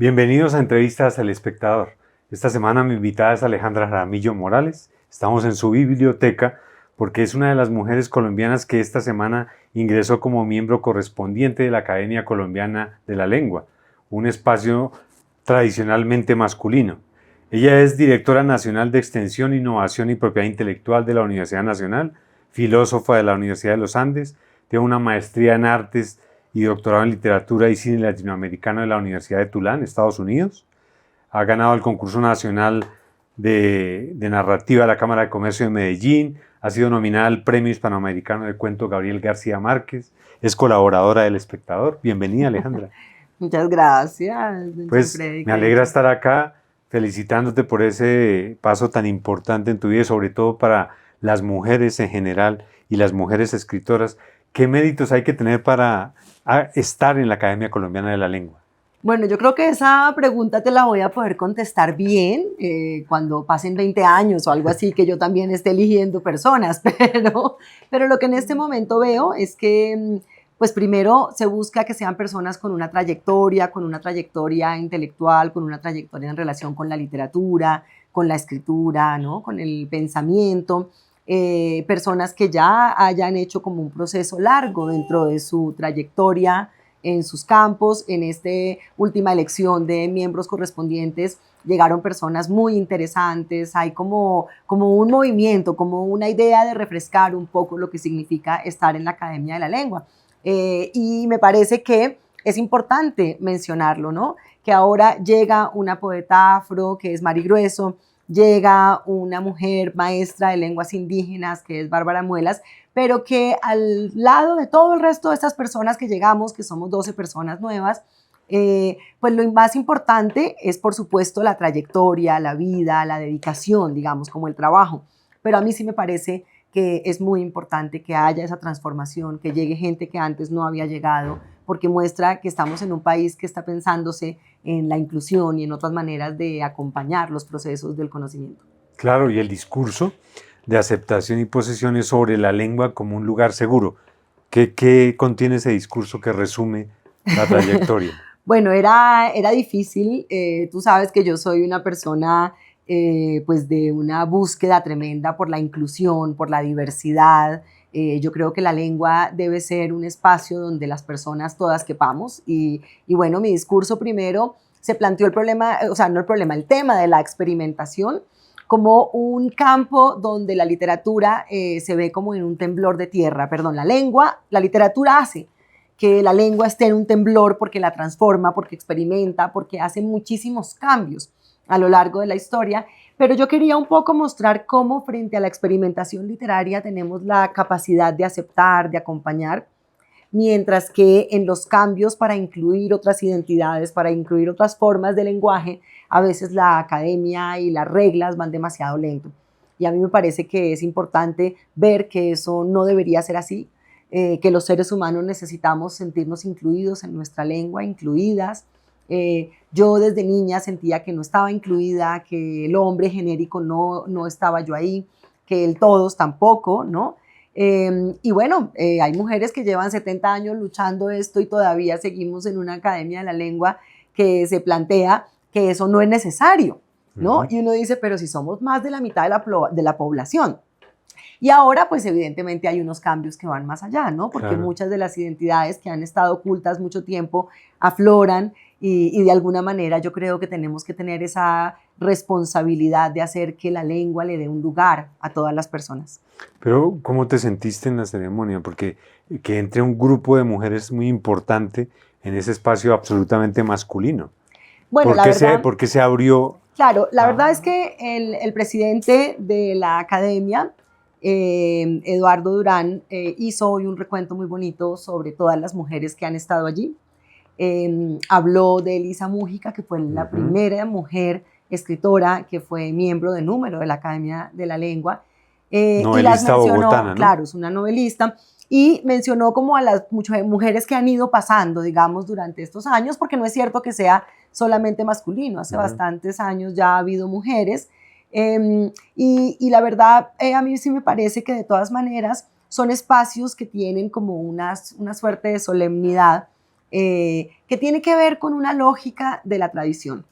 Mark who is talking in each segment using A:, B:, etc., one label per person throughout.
A: Bienvenidos a Entrevistas al Espectador. Esta semana mi invitada es Alejandra Jaramillo Morales. Estamos en su biblioteca porque es una de las mujeres colombianas que esta semana ingresó como miembro correspondiente de la Academia Colombiana de la Lengua, un espacio tradicionalmente masculino. Ella es directora nacional de Extensión, Innovación y Propiedad Intelectual de la Universidad Nacional, filósofa de la Universidad de los Andes, tiene una maestría en Artes y doctorado en Literatura y Cine Latinoamericano de la Universidad de Tulane, Estados Unidos. Ha ganado el concurso nacional de narrativa de la Cámara de Comercio de Medellín, ha sido nominada al Premio Hispanoamericano de Cuento Gabriel García Márquez, es colaboradora del Espectador. Bienvenida, Alejandra.
B: Muchas gracias, don
A: Pues
B: Freddy,
A: me alegra estar acá felicitándote por ese paso tan importante en tu vida, sobre todo para las mujeres en general y las mujeres escritoras. ¿Qué méritos hay que tener para estar en la Academia Colombiana de la Lengua?
B: Bueno, yo creo que esa pregunta te la voy a poder contestar bien cuando pasen 20 años o algo así, que yo también esté eligiendo personas, pero lo que en este momento veo es que, pues primero se busca que sean personas con una trayectoria intelectual, con una trayectoria en relación con la literatura, con la escritura, ¿no? Con el pensamiento, personas que ya hayan hecho como un proceso largo dentro de su trayectoria en sus campos. En esta última elección de miembros correspondientes llegaron personas muy interesantes, hay como un movimiento, como una idea de refrescar un poco lo que significa estar en la Academia de la Lengua. Y me parece que es importante mencionarlo, ¿no? Que ahora llega una poeta afro, que es Mari Grueso, llega una mujer maestra de lenguas indígenas, que es Bárbara Muelas, pero que al lado de todo el resto de estas personas que llegamos, que somos 12 personas nuevas, pues lo más importante es, por supuesto, la trayectoria, la vida, la dedicación, digamos, como el trabajo. Pero a mí sí me parece que es muy importante que haya esa transformación, que llegue gente que antes no había llegado, porque muestra que estamos en un país que está pensándose en la inclusión y en otras maneras de acompañar los procesos del conocimiento.
A: Claro, y el discurso de aceptación y posesión sobre la lengua como un lugar seguro. ¿Qué contiene ese discurso que resume la trayectoria?
B: Bueno, era difícil. Tú sabes que yo soy una persona pues de una búsqueda tremenda por la inclusión, por la diversidad. Yo creo que la lengua debe ser un espacio donde las personas todas quepamos. Y bueno, mi discurso primero se planteó el problema, o sea, no el problema, el tema de la experimentación como un campo donde la literatura se ve como en un temblor de tierra. Perdón, la literatura hace que la lengua esté en un temblor porque la transforma, porque experimenta, porque hace muchísimos cambios a lo largo de la historia. Pero yo quería un poco mostrar cómo frente a la experimentación literaria tenemos la capacidad de aceptar, de acompañar, mientras que en los cambios para incluir otras identidades, para incluir otras formas de lenguaje, a veces la academia y las reglas van demasiado lento. Y a mí me parece que es importante ver que eso no debería ser así, que los seres humanos necesitamos sentirnos incluidos en nuestra lengua, incluidas. Yo desde niña sentía que no estaba incluida, que el hombre genérico no estaba yo ahí, que el todos tampoco, ¿no? Y bueno, hay mujeres que llevan 70 años luchando esto y todavía seguimos en una academia de la lengua que se plantea que eso no es necesario, ¿no? Y uno dice, pero si somos más de la mitad de la población. Y ahora, pues evidentemente hay unos cambios que van más allá, ¿no? Porque
A: Claro.
B: muchas de las identidades que han estado ocultas mucho tiempo afloran y de alguna manera yo creo que tenemos que tener esa responsabilidad de hacer que la lengua le dé un lugar a todas las personas.
A: Pero, ¿cómo te sentiste en la ceremonia? Porque que entre un grupo de mujeres es muy importante en ese espacio absolutamente masculino.
B: Bueno, la verdad,
A: ¿Por qué se abrió?
B: claro, la verdad es que el presidente de la academia, Eduardo Durán, hizo hoy un recuento muy bonito sobre todas las mujeres que han estado allí. Habló de Elisa Mújica, que fue la primera mujer escritora que fue miembro de número de la Academia de la Lengua. Y las
A: Novelista
B: mencionó,
A: bogotana, ¿no?
B: claro, es una novelista, y mencionó como a las muchas mujeres que han ido pasando, digamos, durante estos años, porque no es cierto que sea solamente masculino, hace bastantes años ya ha habido mujeres, y la verdad, a mí sí me parece que de todas maneras son espacios que tienen como una suerte de solemnidad, que tiene que ver con una lógica de la tradición,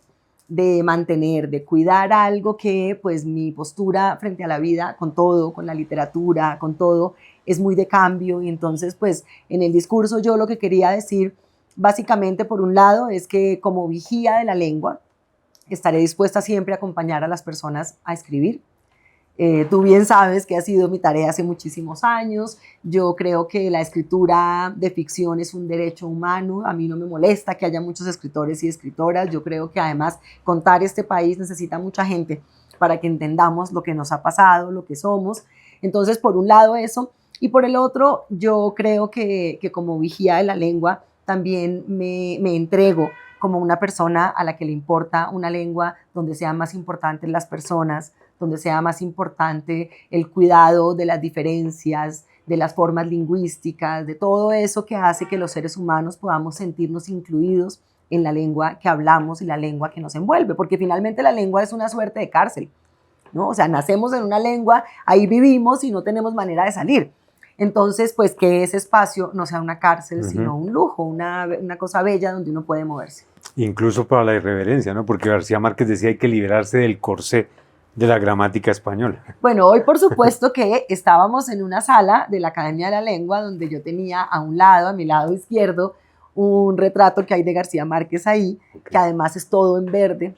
B: de mantener, de cuidar algo que pues mi postura frente a la vida, con todo, con la literatura, con todo, es muy de cambio. Y entonces pues en el discurso yo lo que quería decir básicamente por un lado es que como vigía de la lengua estaré dispuesta siempre a acompañar a las personas a escribir. Tú bien sabes que ha sido mi tarea hace muchísimos años. Yo creo que la escritura de ficción es un derecho humano. A mí no me molesta que haya muchos escritores y escritoras. Yo creo que además contar este país necesita mucha gente para que entendamos lo que nos ha pasado, lo que somos. Entonces, por un lado eso. Y por el otro, yo creo que como vigía de la lengua también me entrego como una persona a la que le importa una lengua donde sean más importantes las personas, donde sea más importante el cuidado de las diferencias, de las formas lingüísticas, de todo eso que hace que los seres humanos podamos sentirnos incluidos en la lengua que hablamos y la lengua que nos envuelve, porque finalmente la lengua es una suerte de cárcel, ¿no? O sea, nacemos en una lengua, ahí vivimos y no tenemos manera de salir. Entonces, pues que ese espacio no sea una cárcel, sino un lujo, una cosa bella donde uno puede moverse.
A: Incluso para la irreverencia, ¿no? Porque García Márquez decía hay que liberarse del corsé de la gramática española.
B: Bueno, hoy por supuesto que estábamos en una sala de la Academia de la Lengua donde yo tenía a un lado, a mi lado izquierdo, un retrato que hay de García Márquez ahí, que además es todo en verde.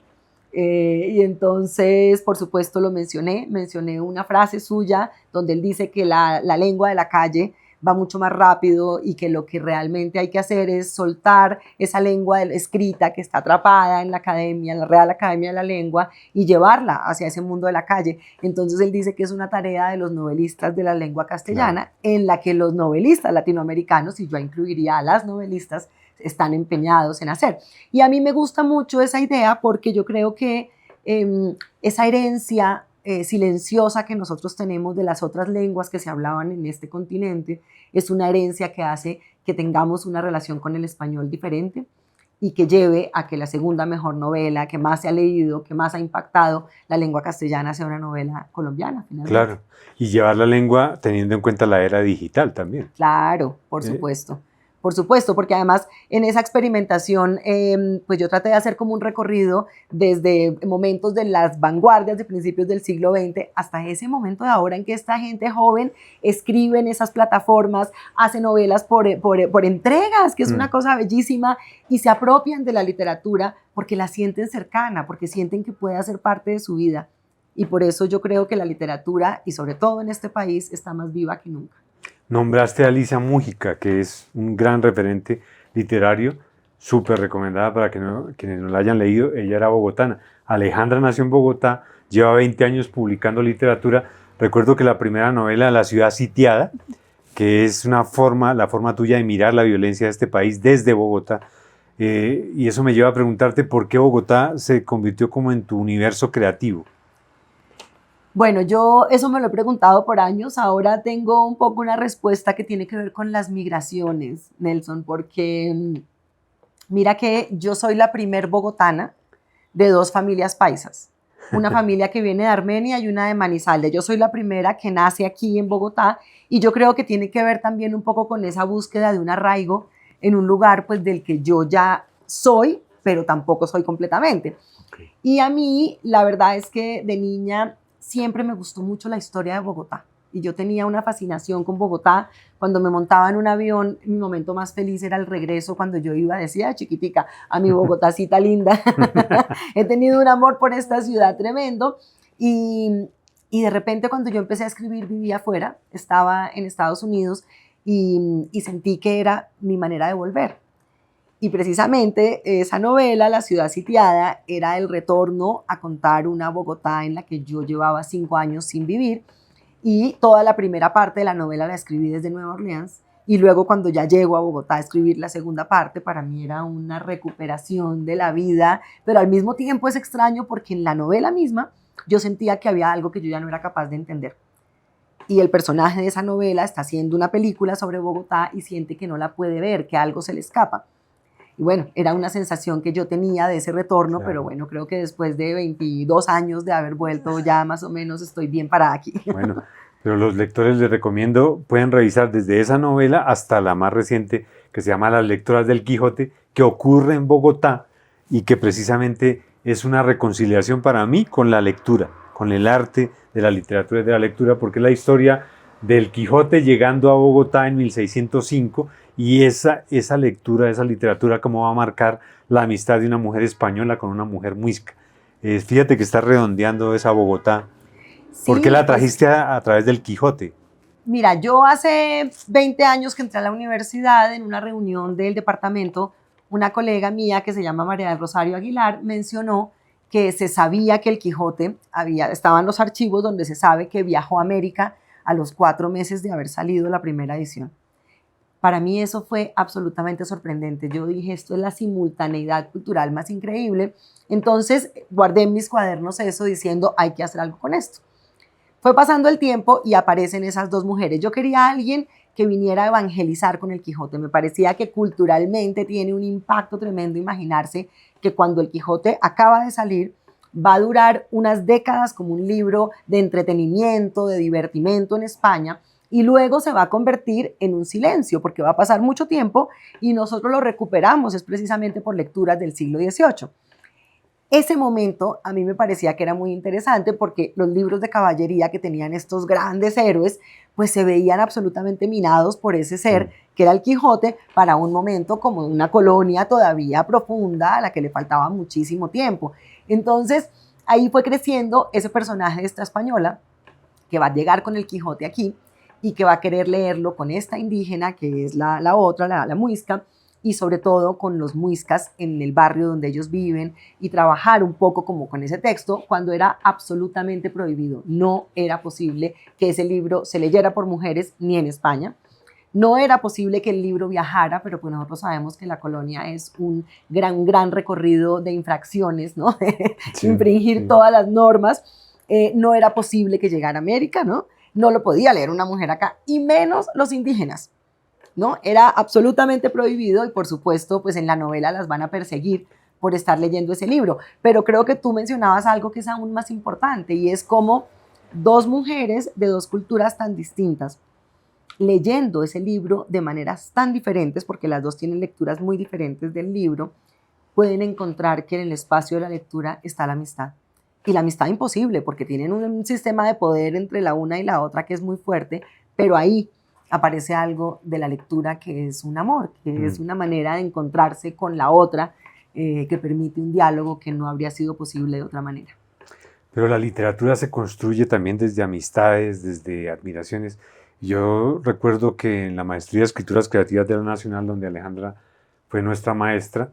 B: Y entonces, por supuesto, lo mencioné una frase suya donde él dice que la lengua de la calle va mucho más rápido y que lo que realmente hay que hacer es soltar esa lengua escrita que está atrapada en la academia, en la Real Academia de la Lengua, y llevarla hacia ese mundo de la calle. Entonces él dice que es una tarea de los novelistas de la lengua castellana, en la que los novelistas latinoamericanos, y yo incluiría a las novelistas, están empeñados en hacer. Y a mí me gusta mucho esa idea porque yo creo que esa herencia silenciosa que nosotros tenemos de las otras lenguas que se hablaban en este continente es una herencia que hace que tengamos una relación con el español diferente y que lleve a que la segunda mejor novela que más se ha leído, que más ha impactado la lengua castellana sea una novela colombiana, finalmente.
A: Claro, y llevar la lengua teniendo en cuenta la era digital también.
B: Claro, por supuesto, porque además en esa experimentación, pues yo traté de hacer como un recorrido desde momentos de las vanguardias de principios del siglo XX hasta ese momento de ahora en que esta gente joven escribe en esas plataformas, hace novelas por entregas, que es una cosa bellísima, y se apropian de la literatura porque la sienten cercana, porque sienten que puede hacer parte de su vida. Y por eso yo creo que la literatura, y sobre todo en este país, está más viva que nunca.
A: Nombraste a Alicia Múgica, que es un gran referente literario, súper recomendada para quienes no la hayan leído. Ella era bogotana. Alejandra nació en Bogotá, lleva 20 años publicando literatura. Recuerdo que la primera novela, La ciudad sitiada, que es la forma tuya de mirar la violencia de este país desde Bogotá. Y eso me lleva a preguntarte por qué Bogotá se convirtió como en tu universo creativo.
B: Bueno, yo eso me lo he preguntado por años. Ahora tengo un poco una respuesta que tiene que ver con las migraciones, Nelson, porque mira que yo soy la primer bogotana de dos familias paisas. Una familia que viene de Armenia y una de Manizales. Yo soy la primera que nace aquí en Bogotá y yo creo que tiene que ver también un poco con esa búsqueda de un arraigo en un lugar pues del que yo ya soy, pero tampoco soy completamente. Okay. Y a mí la verdad es que de niña siempre me gustó mucho la historia de Bogotá y yo tenía una fascinación con Bogotá. Cuando me montaba en un avión, mi momento más feliz era el regreso cuando yo iba, decía chiquitica, a mi Bogotacita linda. He tenido un amor por esta ciudad tremendo y de repente cuando yo empecé a escribir vivía afuera, estaba en Estados Unidos y sentí que era mi manera de volver. Y precisamente esa novela, La ciudad sitiada, era el retorno a contar una Bogotá en la que yo llevaba 5 años sin vivir y toda la primera parte de la novela la escribí desde Nueva Orleans y luego cuando ya llego a Bogotá a escribir la segunda parte, para mí era una recuperación de la vida, pero al mismo tiempo es extraño porque en la novela misma yo sentía que había algo que yo ya no era capaz de entender. Y el personaje de esa novela está haciendo una película sobre Bogotá y siente que no la puede ver, que algo se le escapa. Y bueno, era una sensación que yo tenía de ese retorno, claro. Pero bueno, creo que después de 22 años de haber vuelto, ya más o menos estoy bien parada aquí.
A: Bueno, Pero los lectores les recomiendo, pueden revisar desde esa novela hasta la más reciente, que se llama Las lecturas del Quijote, que ocurre en Bogotá y que precisamente es una reconciliación para mí con la lectura, con el arte de la literatura y de la lectura, porque es la historia del Quijote llegando a Bogotá en 1605 y esa lectura, esa literatura, cómo va a marcar la amistad de una mujer española con una mujer muisca. Fíjate que está redondeando esa Bogotá. ¿Por qué
B: Sí,
A: la
B: pues
A: trajiste a través del Quijote?
B: mira, yo hace 20 años que entré a la universidad en una reunión del departamento, una colega mía que se llama María del Rosario Aguilar mencionó que se sabía que el Quijote estaban los archivos donde se sabe que viajó a América a los 4 meses de haber salido la primera edición. Para mí eso fue absolutamente sorprendente. Yo dije, esto es la simultaneidad cultural más increíble. Entonces guardé en mis cuadernos eso diciendo, hay que hacer algo con esto. Fue pasando el tiempo y aparecen esas dos mujeres. Yo quería a alguien que viniera a evangelizar con el Quijote. Me parecía que culturalmente tiene un impacto tremendo imaginarse que cuando el Quijote acaba de salir, va a durar unas décadas como un libro de entretenimiento, de divertimento en España, y luego se va a convertir en un silencio, porque va a pasar mucho tiempo y nosotros lo recuperamos, es precisamente por lecturas del siglo XVIII. Ese momento a mí me parecía que era muy interesante porque los libros de caballería que tenían estos grandes héroes, pues se veían absolutamente minados por ese ser que era el Quijote para un momento como una colonia todavía profunda a la que le faltaba muchísimo tiempo. Entonces ahí fue creciendo ese personaje de esta española que va a llegar con el Quijote aquí y que va a querer leerlo con esta indígena que es la otra, la muisca, y sobre todo con los muiscas en el barrio donde ellos viven y trabajar un poco como con ese texto cuando era absolutamente prohibido. No era posible que ese libro se leyera por mujeres ni en España. No era posible que el libro viajara, pero pues nosotros sabemos que la colonia es un gran recorrido de infracciones, ¿no?
A: Sí,
B: Infringir
A: sí.
B: todas las normas. No era posible que llegara a América, ¿no? No lo podía leer una mujer acá, y menos los indígenas. ¿No? Era absolutamente prohibido y por supuesto pues en la novela las van a perseguir por estar leyendo ese libro. Pero creo que tú mencionabas algo que es aún más importante y es como dos mujeres de dos culturas tan distintas leyendo ese libro de maneras tan diferentes, porque las dos tienen lecturas muy diferentes del libro, pueden encontrar que en el espacio de la lectura está la amistad. Y la amistad imposible, porque tienen un sistema de poder entre la una y la otra que es muy fuerte, pero ahí aparece algo de la lectura que es un amor, que es una manera de encontrarse con la otra, que permite un diálogo que no habría sido posible de otra manera.
A: Pero la literatura se construye también desde amistades, desde admiraciones. Yo recuerdo que en la maestría de Escrituras Creativas de la Nacional, donde Alejandra fue nuestra maestra,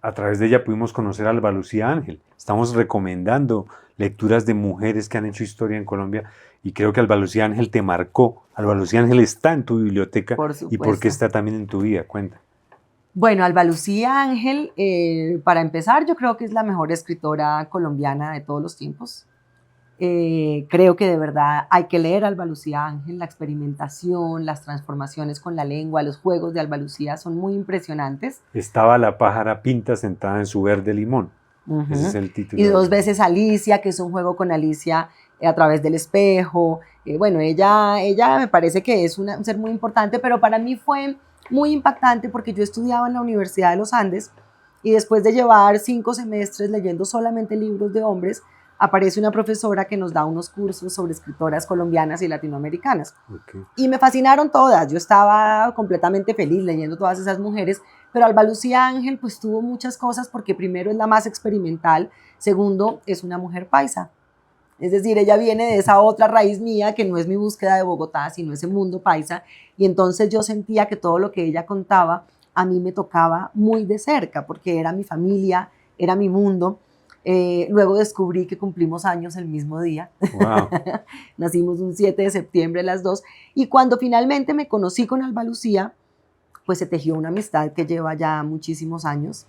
A: a través de ella pudimos conocer a Alba Lucía Ángel. Estamos recomendando lecturas de mujeres que han hecho historia en Colombia y creo que Alba Lucía Ángel te marcó. Alba Lucía Ángel está en tu biblioteca.
B: Por
A: ¿Y por qué
B: supuesto.
A: está también en tu vida? Cuenta.
B: Bueno, Alba Lucía Ángel, para empezar, yo creo que es la mejor escritora colombiana de todos los tiempos. Creo que de verdad hay que leer a Alba Lucía Ángel. La experimentación, las transformaciones con la lengua, los juegos de Alba Lucía son muy impresionantes.
A: Estaba la pájara pinta sentada en su verde limón. Ese es el título.
B: Y dos veces Alicia, que es un juego con Alicia a través del espejo. Bueno, ella me parece que es un ser muy importante, pero para mí fue muy impactante porque yo estudiaba en la Universidad de los Andes y después de llevar 5 semestres leyendo solamente libros de hombres, aparece una profesora que nos da unos cursos sobre escritoras colombianas y latinoamericanas. Okay. Y me fascinaron todas. Yo estaba completamente feliz leyendo todas esas mujeres, pero Alba Lucía Ángel pues tuvo muchas cosas porque primero es la más experimental, segundo es una mujer paisa. Es decir, ella viene de esa otra raíz mía que no es mi búsqueda de Bogotá, sino ese mundo paisa, y entonces yo sentía que todo lo que ella contaba a mí me tocaba muy de cerca porque era mi familia, era mi mundo. Luego descubrí que cumplimos años el mismo día.
A: Wow.
B: Nacimos un 7 de septiembre las dos. Y cuando finalmente me conocí con Alba Lucía, pues se tejió una amistad que lleva ya muchísimos años.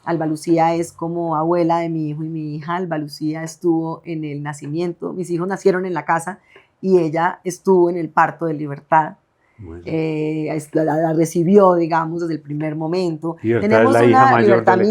B: Alba Lucía es como abuela de mi hijo y mi hija. Alba Lucía estuvo en el nacimiento. Mis hijos nacieron en la casa y ella estuvo en el parto de Libertad. Bueno. La recibió, digamos, desde el primer momento.
A: Libertad
B: tenemos
A: es la hija mayor
B: Libertad,
A: de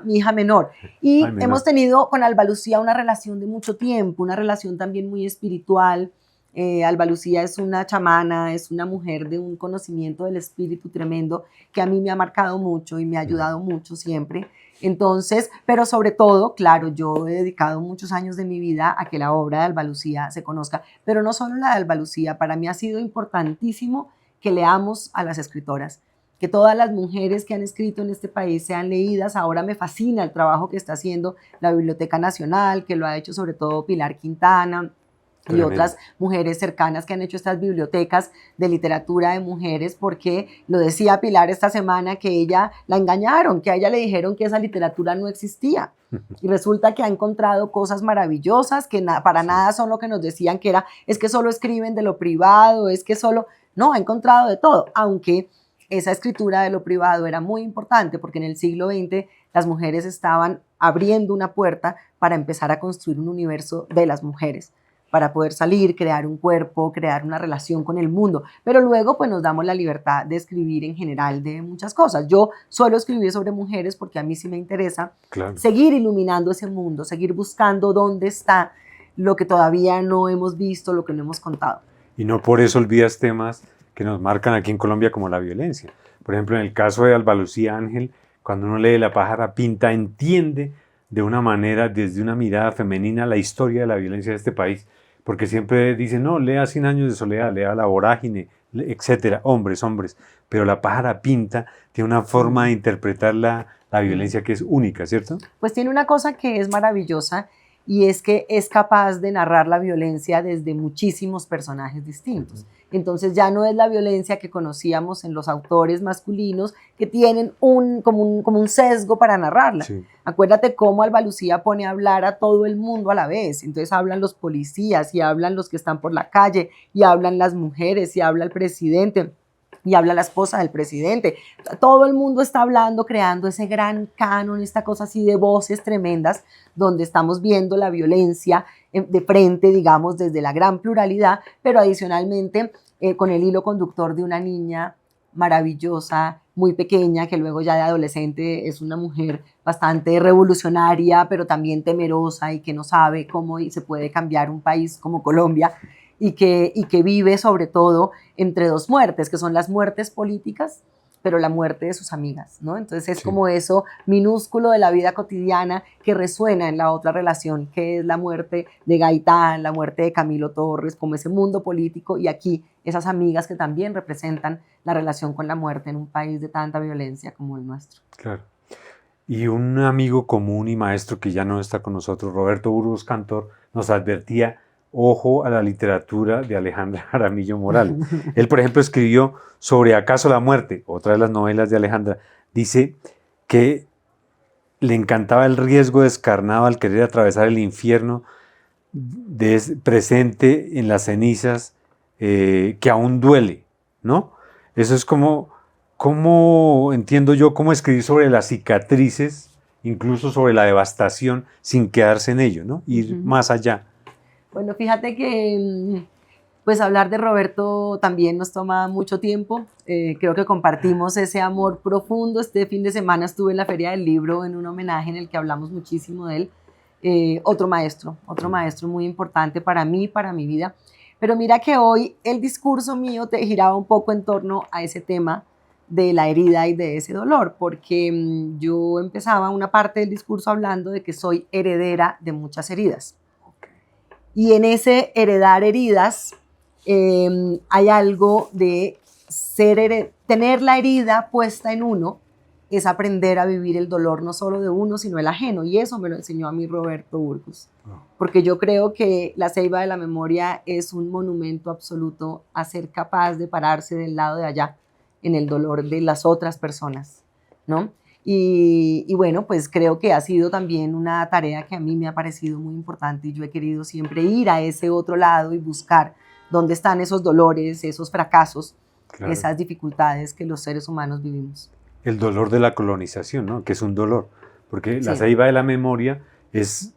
B: mi hija menor. Y
A: menor.
B: Hemos tenido con Alba Lucía una relación de mucho tiempo, una relación también muy espiritual. Alba Lucía es una chamana, es una mujer de un conocimiento del espíritu tremendo que a mí me ha marcado mucho y me ha ayudado mucho siempre. Entonces, pero sobre todo, claro, yo he dedicado muchos años de mi vida a que la obra de Alba Lucía se conozca, pero no solo la de Alba Lucía, para mí ha sido importantísimo que leamos a las escritoras, que todas las mujeres que han escrito en este país sean leídas. Ahora me fascina el trabajo que está haciendo la Biblioteca Nacional, que lo ha hecho sobre todo Pilar Quintana, y otras mujeres cercanas que han hecho estas bibliotecas de literatura de mujeres, porque lo decía Pilar esta semana, que ella la engañaron, que a ella le dijeron que esa literatura no existía. Y resulta que ha encontrado cosas maravillosas que para nada son lo que nos decían que era, es que solo escriben de lo privado, es que solo... No, ha encontrado de todo, aunque esa escritura de lo privado era muy importante, porque en el siglo XX las mujeres estaban abriendo una puerta para empezar a construir un universo de las mujeres, para poder salir, crear un cuerpo, crear una relación con el mundo. Pero luego pues nos damos la libertad de escribir en general de muchas cosas. Yo suelo escribir sobre mujeres porque a mí sí me interesa seguir iluminando ese mundo, seguir buscando dónde está lo que todavía no hemos visto, lo que no hemos contado.
A: Y no por eso olvidas temas que nos marcan aquí en Colombia como la violencia. Por ejemplo, en el caso de Alba Lucía Ángel, cuando uno lee La pájara pinta, entiende de una manera, desde una mirada femenina, la historia de la violencia de este país. Porque siempre dicen, no, lea 100 años de soledad, lea La vorágine, etcétera, hombres. Pero La pájara pinta tiene una forma de interpretar la violencia que es única, ¿cierto?
B: Pues tiene una cosa que es maravillosa, y es que es capaz de narrar la violencia desde muchísimos personajes distintos. Entonces ya no es la violencia que conocíamos en los autores masculinos, que tienen como un sesgo para narrarla. Sí. Acuérdate cómo Alba Lucía pone a hablar a todo el mundo a la vez. Entonces hablan los policías, y hablan los que están por la calle, y hablan las mujeres, y habla el presidente, y habla la esposa del presidente. Todo el mundo está hablando, creando ese gran canon, esta cosa así de voces tremendas, donde estamos viendo la violencia de frente, digamos, desde la gran pluralidad, pero adicionalmente con el hilo conductor de una niña maravillosa, muy pequeña, que luego ya de adolescente es una mujer bastante revolucionaria, pero también temerosa, y que no sabe cómo se puede cambiar un país como Colombia, y que vive sobre todo entre dos muertes, que son las muertes políticas, pero la muerte de sus amigas, ¿no? Entonces es como eso minúsculo de la vida cotidiana que resuena en la otra relación, que es la muerte de Gaitán, la muerte de Camilo Torres, como ese mundo político, y aquí esas amigas que también representan la relación con la muerte en un país de tanta violencia como el nuestro.
A: Claro. Y un amigo común y maestro que ya no está con nosotros, Roberto Burgos Cantor, nos advertía: ojo a la literatura de Alejandra Jaramillo Morales. Él, por ejemplo, escribió sobre ¿Acaso la muerte?, otra de las novelas de Alejandra. Dice que le encantaba el riesgo descarnado al querer atravesar el infierno presente en las cenizas, que aún duele, ¿no? Eso es como entiendo yo, cómo escribir sobre las cicatrices, incluso sobre la devastación, sin quedarse en ello, ¿no? Ir más allá.
B: Bueno, fíjate que pues hablar de Roberto también nos toma mucho tiempo. Creo que compartimos ese amor profundo. Este fin de semana estuve en la Feria del Libro en un homenaje en el que hablamos muchísimo de él. Otro maestro muy importante para mí, para mi vida. Pero mira que hoy el discurso mío te giraba un poco en torno a ese tema de la herida y de ese dolor, porque yo empezaba una parte del discurso hablando de que soy heredera de muchas heridas. Y en ese heredar heridas hay algo de tener la herida puesta en uno, es aprender a vivir el dolor no solo de uno, sino el ajeno. Y eso me lo enseñó a mí Roberto Burgos. Porque yo creo que la Ceiba de la Memoria es un monumento absoluto a ser capaz de pararse del lado de allá, en el dolor de las otras personas, ¿no? Y bueno, pues creo que ha sido también una tarea que a mí me ha parecido muy importante, y yo he querido siempre ir a ese otro lado y buscar dónde están esos dolores, esos fracasos, claro, esas dificultades que los seres humanos vivimos.
A: El dolor de la colonización, ¿no? Que es un dolor, porque la Ceiba de la Memoria es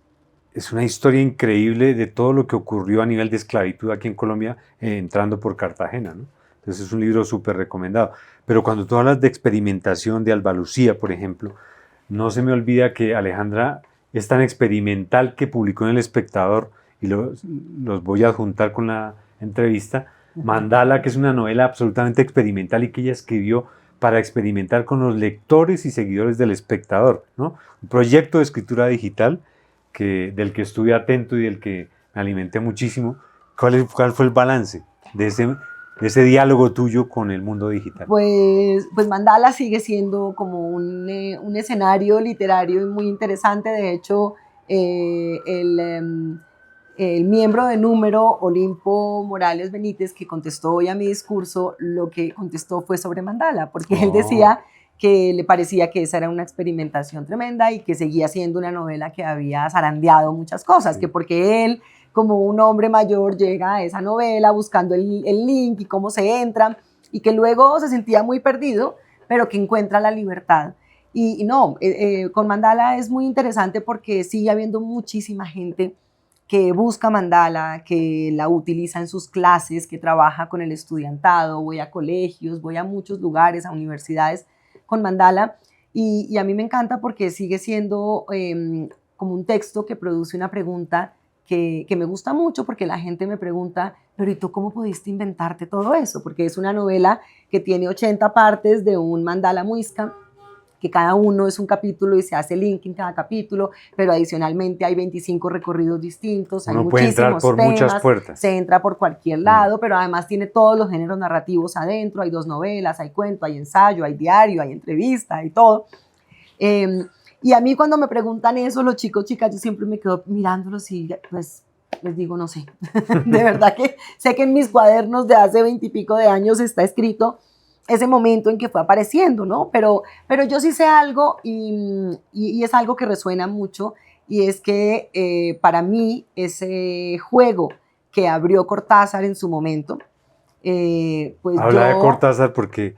A: una historia increíble de todo lo que ocurrió a nivel de esclavitud aquí en Colombia, entrando por Cartagena, ¿no? Entonces es un libro súper recomendado. Pero cuando tú hablas de experimentación de Alba Lucía, por ejemplo, no se me olvida que Alejandra es tan experimental que publicó en El Espectador, y los voy a adjuntar en entrevista, Mandala, que es una novela absolutamente experimental y que ella escribió para experimentar con los lectores y seguidores del Espectador, ¿no? Un proyecto de escritura digital del que estuve atento y del que me alimenté muchísimo. ¿Cuál fue el balance de ese diálogo tuyo con el mundo digital?
B: Pues Mandala sigue siendo como un escenario literario muy interesante. De hecho, el miembro de Número, Olimpo Morales Benítez, que contestó hoy a mi discurso, lo que contestó fue sobre Mandala, porque él decía que le parecía que esa era una experimentación tremenda y que seguía siendo una novela que había zarandeado muchas cosas, que porque él, como un hombre mayor, llega a esa novela buscando el link y cómo se entra, y que luego se sentía muy perdido, pero que encuentra la libertad. Y no, con Mandala es muy interesante porque sigue habiendo muchísima gente que busca Mandala, que la utiliza en sus clases, que trabaja con el estudiantado. Voy a colegios, voy a muchos lugares, a universidades con Mandala, y a mí me encanta porque sigue siendo como un texto que produce una pregunta que me gusta mucho, porque la gente me pregunta, pero ¿y tú cómo pudiste inventarte todo eso? Porque es una novela que tiene 80 partes de un mandala muisca, que cada uno es un capítulo y se hace link en cada capítulo, pero adicionalmente hay 25 recorridos distintos, hay
A: Uno puede entrar por
B: temas,
A: muchas puertas.
B: se entra por cualquier lado, pero además tiene todos los géneros narrativos adentro, hay 2 novelas, hay cuento, hay ensayo, hay diario, hay entrevista, hay todo. Y a mí cuando me preguntan eso, los chicos, chicas, yo siempre me quedo mirándolos y pues les digo, no sé. De verdad que sé que en mis cuadernos de hace 20 y pico de años está escrito ese momento en que fue apareciendo, ¿no? Pero yo sí sé algo y es algo que resuena mucho, y es que para mí ese juego que abrió Cortázar en su momento, pues
A: Habla de Cortázar porque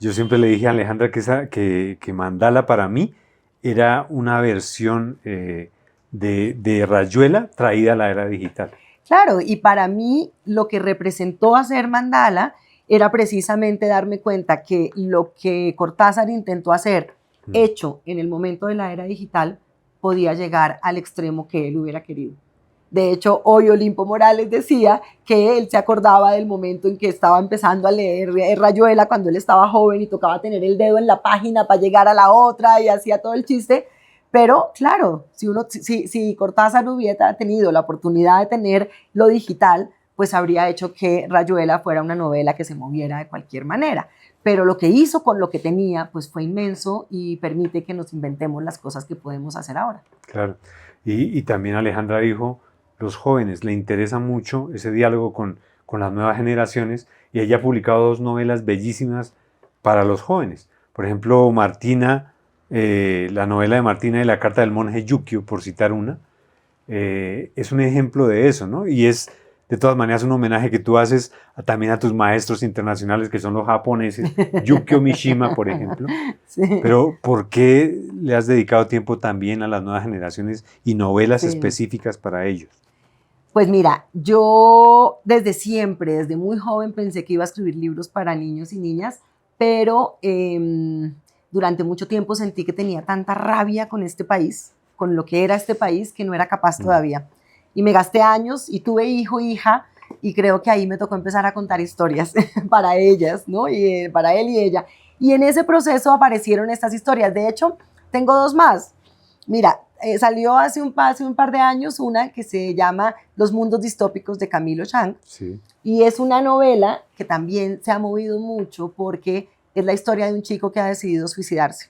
A: yo siempre le dije a Alejandra que Mandala para mí era una versión de Rayuela traída a la era digital.
B: Claro, y para mí lo que representó hacer Mandala era precisamente darme cuenta que lo que Cortázar intentó hacer, hecho en el momento de la era digital, podía llegar al extremo que él hubiera querido. De hecho, hoy Olimpo Morales decía que él se acordaba del momento en que estaba empezando a leer Rayuela cuando él estaba joven y tocaba tener el dedo en la página para llegar a la otra y hacía todo el chiste. Pero claro, si Cortázar hubiera tenido la oportunidad de tener lo digital, pues habría hecho que Rayuela fuera una novela que se moviera de cualquier manera. Pero lo que hizo con lo que tenía, pues fue inmenso y permite que nos inventemos las cosas que podemos hacer ahora.
A: Claro. Y también Alejandra dijo, los jóvenes, le interesa mucho ese diálogo con las nuevas generaciones, y ella ha publicado 2 novelas bellísimas para los jóvenes. Por ejemplo, Martina, la novela de Martina y la carta del monje Yukio, por citar una, es un ejemplo de eso, ¿no? Y es de todas maneras un homenaje que tú haces también a tus maestros internacionales, que son los japoneses, Yukio Mishima, por ejemplo. Sí. Pero ¿por qué le has dedicado tiempo también a las nuevas generaciones y novelas específicas para ellos?
B: Pues mira, yo desde siempre, desde muy joven, pensé que iba a escribir libros para niños y niñas, pero durante mucho tiempo sentí que tenía tanta rabia con este país, con lo que era este país, que no era capaz todavía. Y me gasté años y tuve hijo, hija, y creo que ahí me tocó empezar a contar historias para ellas, ¿no? Y para él y ella. Y en ese proceso aparecieron estas historias. De hecho, tengo 2 más. Mira, salió hace un par de años una que se llama Los mundos distópicos de Camilo Chang.
A: Sí.
B: Y es una novela que también se ha movido mucho porque es la historia de un chico que ha decidido suicidarse,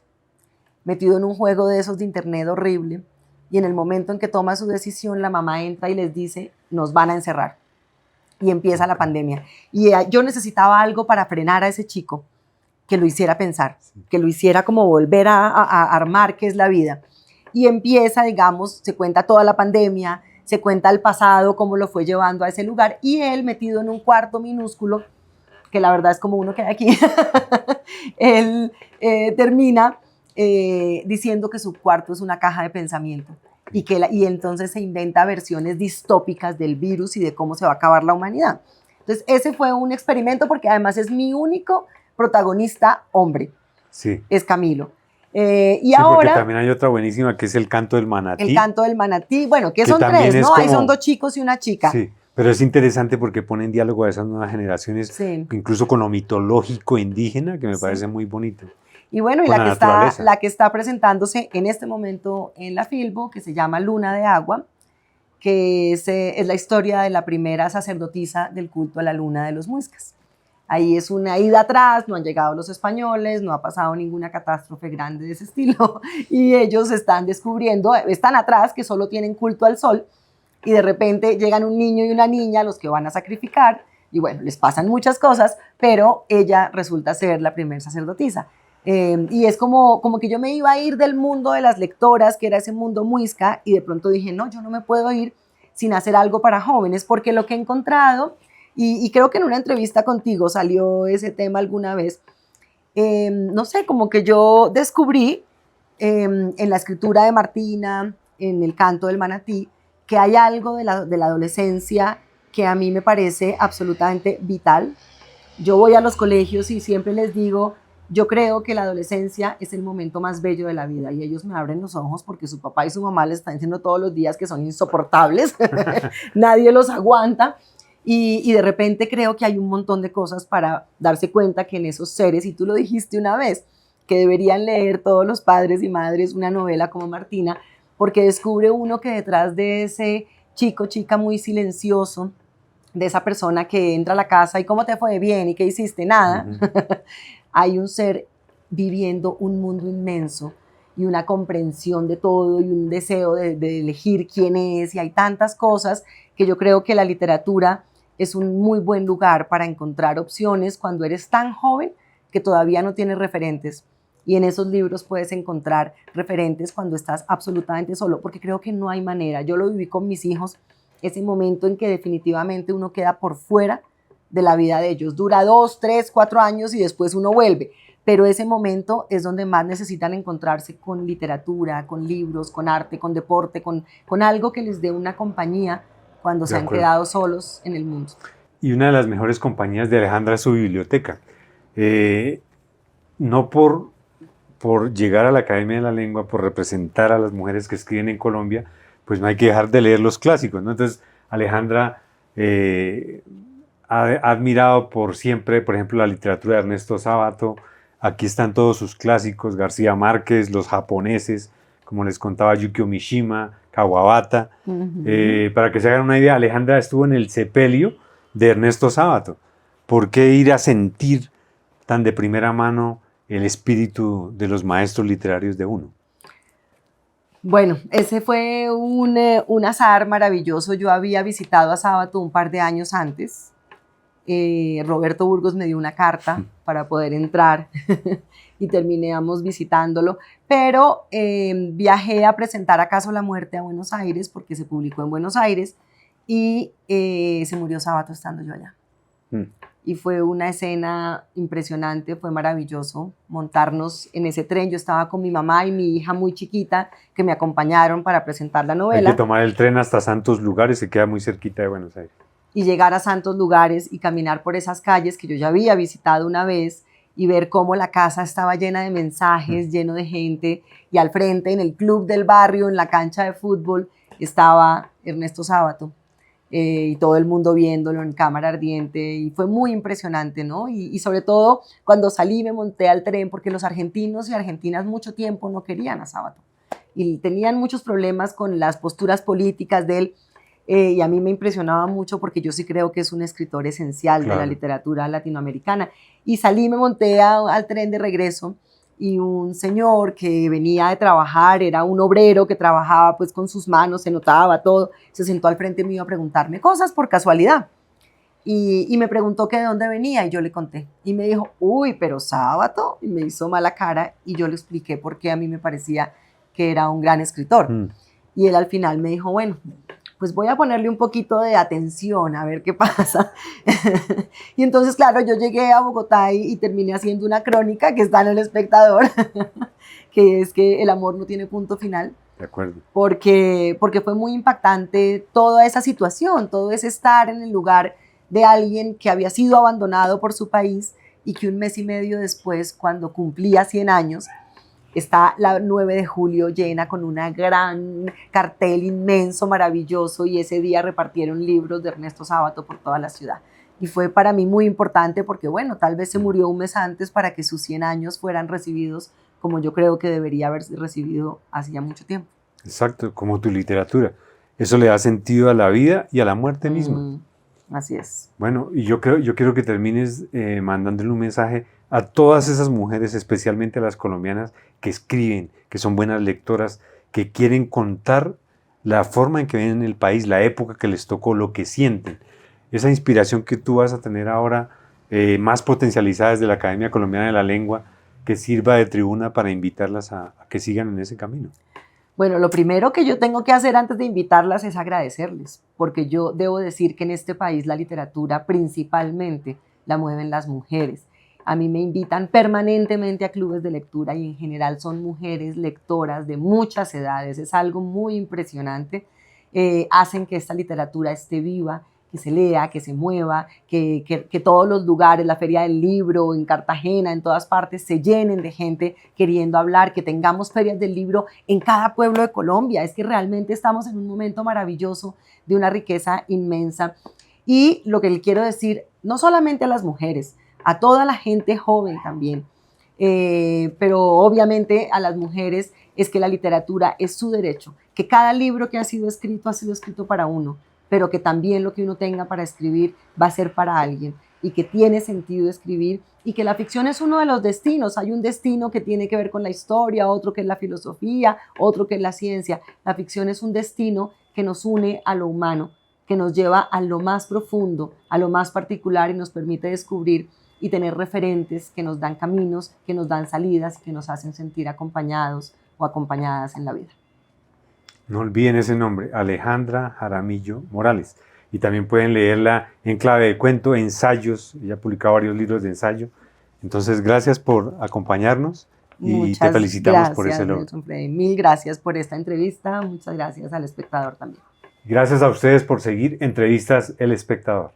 B: metido en un juego de esos de internet horrible. Y en el momento en que toma su decisión, la mamá entra y les dice, nos van a encerrar. Y empieza la pandemia. Y yo necesitaba algo para frenar a ese chico, que lo hiciera pensar, que lo hiciera como volver a armar qué es la vida. Y empieza, digamos, se cuenta toda la pandemia, se cuenta el pasado, cómo lo fue llevando a ese lugar, y él metido en un cuarto minúsculo, que la verdad es como uno que hay aquí, él termina diciendo que su cuarto es una caja de pensamiento y entonces se inventa versiones distópicas del virus y de cómo se va a acabar la humanidad. Entonces ese fue un experimento porque además es mi único protagonista hombre,
A: sí.
B: Es Camilo. Y
A: sí,
B: ahora,
A: porque también hay otra buenísima que es El canto del manatí.
B: El canto del manatí, bueno, que son 3, ¿no?
A: Como,
B: ahí son 2 chicos y una chica.
A: Sí, Pero es interesante porque pone en diálogo a esas nuevas generaciones,
B: Sí,
A: incluso con lo mitológico indígena, que me
B: sí.
A: parece muy bonito.
B: Y bueno, y
A: Con
B: la
A: la
B: que,
A: naturaleza.
B: la que está presentándose en este momento en la Filbo, que se llama Luna de Agua, que es la historia de la primera sacerdotisa del culto a la luna de los muiscas. Ahí es una ida atrás, no han llegado los españoles, no ha pasado ninguna catástrofe grande de ese estilo, y ellos están descubriendo, están atrás, que solo tienen culto al sol, y de repente llegan un niño y una niña, los que van a sacrificar, y bueno, les pasan muchas cosas, pero ella resulta ser la primera sacerdotisa. Y es como que yo me iba a ir del mundo de las lectoras, que era ese mundo muisca, y de pronto dije, no, yo no me puedo ir sin hacer algo para jóvenes, porque lo que he encontrado, y creo que en una entrevista contigo salió ese tema alguna vez, no sé, como que yo descubrí en la escritura de Martina, en el canto del manatí, que hay algo de la adolescencia que a mí me parece absolutamente vital. Yo voy a los colegios y siempre les digo, yo creo que la adolescencia es el momento más bello de la vida, y ellos me abren los ojos porque su papá y su mamá les están diciendo todos los días que son insoportables, nadie los aguanta, y de repente creo que hay un montón de cosas para darse cuenta que en esos seres, y tú lo dijiste una vez, que deberían leer todos los padres y madres una novela como Martina, porque descubre uno que detrás de ese chico, chica muy silencioso, de esa persona que entra a la casa y cómo te fue, bien, y qué hiciste, nada, hay un ser viviendo un mundo inmenso y una comprensión de todo y un deseo de elegir quién es, y hay tantas cosas que yo creo que la literatura es un muy buen lugar para encontrar opciones cuando eres tan joven que todavía no tienes referentes, y en esos libros puedes encontrar referentes cuando estás absolutamente solo, porque creo que no hay manera. Yo lo viví con mis hijos, ese momento en que definitivamente uno queda por fuera de la vida de ellos. Dura 2, 3, 4 años y después uno vuelve. Pero ese momento es donde más necesitan encontrarse con literatura, con libros, con arte, con deporte, con algo que les dé una compañía cuando
A: De
B: se han
A: acuerdo.
B: quedado solos en el mundo.
A: Y una de las mejores compañías de Alejandra es su biblioteca. No por llegar a la Academia de la Lengua, por representar a las mujeres que escriben en Colombia, pues no hay que dejar de leer los clásicos, ¿no? Entonces, Alejandra ha admirado por siempre, por ejemplo, la literatura de Ernesto Sábato. Aquí están todos sus clásicos, García Márquez, los japoneses, como les contaba, Yukio Mishima, Kawabata. Para que se hagan una idea, Alejandra estuvo en el sepelio de Ernesto Sábato. ¿Por qué ir a sentir tan de primera mano el espíritu de los maestros literarios de uno?
B: Bueno, ese fue un azar maravilloso. Yo había visitado a Sábato un par de años antes. Roberto Burgos me dio una carta para poder entrar y terminamos visitándolo, pero viajé a presentar Acaso la muerte a Buenos Aires, porque se publicó en Buenos Aires, y se murió Sábato estando yo allá. Y fue una escena impresionante, fue maravilloso montarnos en ese tren. Yo estaba con mi mamá y mi hija muy chiquita que me acompañaron para presentar la novela.
A: Hay que tomar el tren hasta Santos Lugares, se queda muy cerquita de Buenos Aires.
B: Y llegar a Santos Lugares y caminar por esas calles que yo ya había visitado una vez, y ver cómo la casa estaba llena de mensajes, lleno de gente, y al frente, en el club del barrio, en la cancha de fútbol, estaba Ernesto Sábato, y todo el mundo viéndolo en cámara ardiente, y fue muy impresionante, ¿no? Y sobre todo cuando salí, me monté al tren, porque los argentinos y argentinas mucho tiempo no querían a Sábato, y tenían muchos problemas con las posturas políticas de él. Y a mí me impresionaba mucho porque yo sí creo que es un escritor esencial de la literatura latinoamericana. Y salí, me monté al tren de regreso, y un señor que venía de trabajar, era un obrero que trabajaba pues con sus manos, se notaba todo, se sentó al frente mío a preguntarme cosas por casualidad. Y me preguntó que de dónde venía, y yo le conté. Y me dijo, uy, pero Sábato, y me hizo mala cara, y yo le expliqué por qué a mí me parecía que era un gran escritor. Y él al final me dijo, bueno, pues voy a ponerle un poquito de atención a ver qué pasa. Y entonces, claro, yo llegué a Bogotá y terminé haciendo una crónica que está en El Espectador, que es que el amor no tiene punto final.
A: De acuerdo.
B: Porque fue muy impactante toda esa situación, todo ese estar en el lugar de alguien que había sido abandonado por su país, y que un mes y medio después, cuando cumplía 100 años, Está la 9 de julio llena con un gran cartel inmenso, maravilloso, y ese día repartieron libros de Ernesto Sábato por toda la ciudad. Y fue para mí muy importante porque, bueno, tal vez se murió un mes antes para que sus 100 años fueran recibidos como yo creo que debería haberse recibido hacía mucho tiempo.
A: Exacto, como tu literatura. Eso le da sentido a la vida y a la muerte misma.
B: Así es.
A: Bueno, y yo quiero que termines mandándole un mensaje a todas esas mujeres, especialmente a las colombianas, que escriben, que son buenas lectoras, que quieren contar la forma en que ven el país, la época que les tocó, lo que sienten. Esa inspiración que tú vas a tener ahora, más potencializada desde la Academia Colombiana de la Lengua, que sirva de tribuna para invitarlas a que sigan en ese camino.
B: Bueno, lo primero que yo tengo que hacer antes de invitarlas es agradecerles, porque yo debo decir que en este país la literatura principalmente la mueven las mujeres. A mí me invitan permanentemente a clubes de lectura y en general son mujeres lectoras de muchas edades. Es algo muy impresionante. Hacen que esta literatura esté viva, que se lea, que se mueva, que todos los lugares, la Feria del Libro, en Cartagena, en todas partes, se llenen de gente queriendo hablar, que tengamos ferias del libro en cada pueblo de Colombia. Es que realmente estamos en un momento maravilloso de una riqueza inmensa. Y lo que le quiero decir, no solamente a las mujeres, a toda la gente joven también, pero obviamente a las mujeres, es que la literatura es su derecho, que cada libro que ha sido escrito para uno, pero que también lo que uno tenga para escribir va a ser para alguien y que tiene sentido escribir y que la ficción es uno de los destinos. Hay un destino que tiene que ver con la historia, otro que es la filosofía, otro que es la ciencia. La ficción es un destino que nos une a lo humano, que nos lleva a lo más profundo, a lo más particular y nos permite descubrir y tener referentes que nos dan caminos, que nos dan salidas y que nos hacen sentir acompañados o acompañadas en la vida.
A: No olviden ese nombre, Alejandra Jaramillo Morales. Y también pueden leerla en clave de cuento, ensayos. Ella ha publicado varios libros de ensayo. Entonces, gracias por acompañarnos y te felicitamos por ese logro.
B: Nelson Frey. Mil gracias por esta entrevista. Muchas gracias al espectador también.
A: Gracias a ustedes por seguir Entrevistas El Espectador.